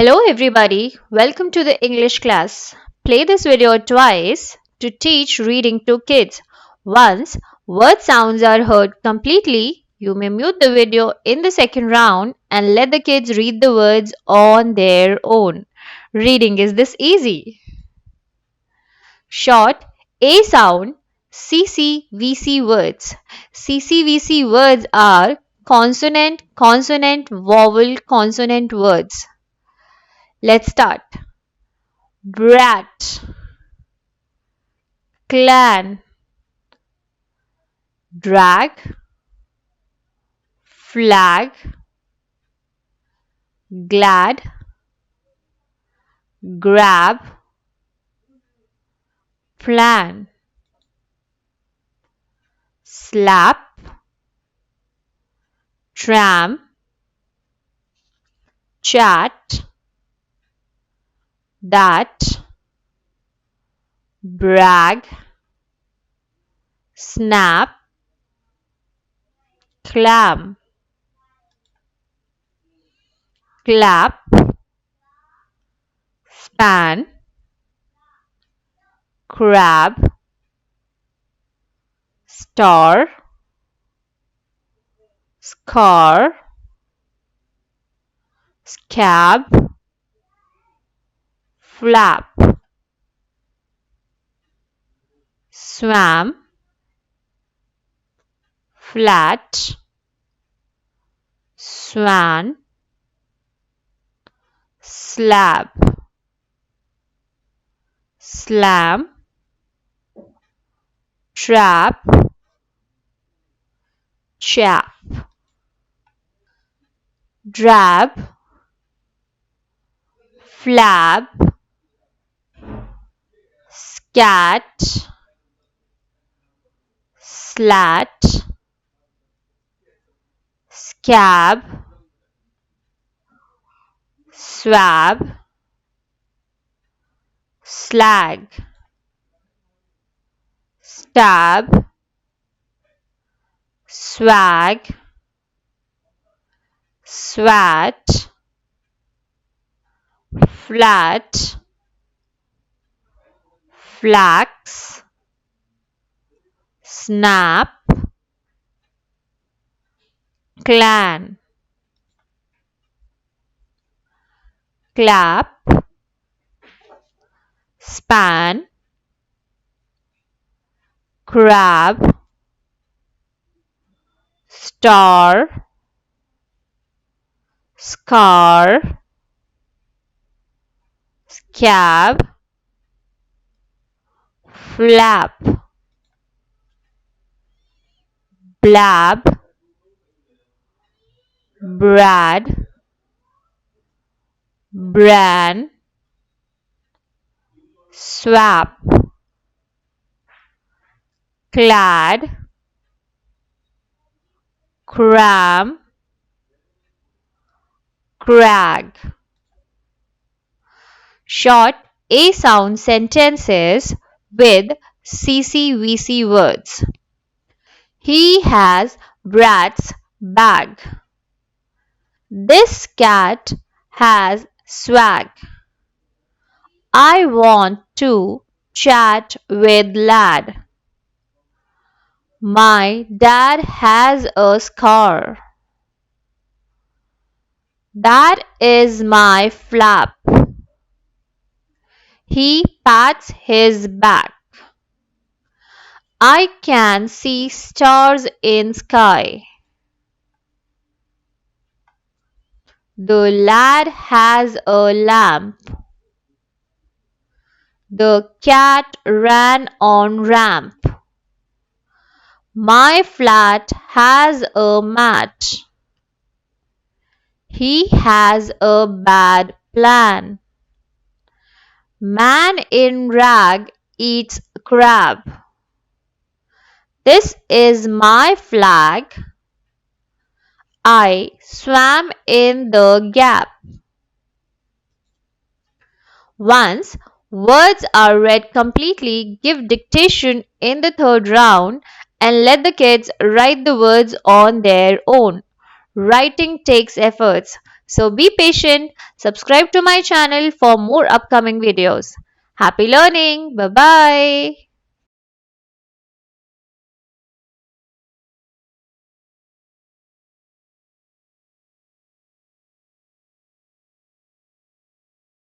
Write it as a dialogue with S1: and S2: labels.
S1: Hello everybody, welcome to the English class. Play this video twice to teach reading to kids. Once word sounds are heard completely, you may mute the video in the second round and let the kids read the words on their own. Reading is this easy. Short A sound CCVC words. CCVC words are consonant, consonant, vowel, consonant words. Let's start. Brat, clan, drag, flag, glad, grab, plan, slap, tram, chat, that, brag, snap, clam, clap, span, crab, star, scar, scab, flap, swam, flat, swan, slab, slam, trap, chap, drab, flab, scat, slat, scab, swab, slag, stab, swag, swat, flat, flax, snap, clan, clap, span, crab, star, scar, scab, flap, blab, brad, bran, swap, clad, cram, crag. Short A sound sentences with CCVC words. He has Brad's bag. This cat has swag. I want to chat with lad. My dad has a scar. That is my flap. He pats his back. I can see stars in sky. The lad has a lamp. The cat ran on ramp. My flat has a mat. He has a bad plan. Man in rag eats crab. This is my flag. I swam in the gap. Once words are read completely, give dictation in the third round and let the kids write the words on their own. Writing takes efforts, So be patient, subscribe to my channel for more upcoming videos. Happy learning! Bye bye!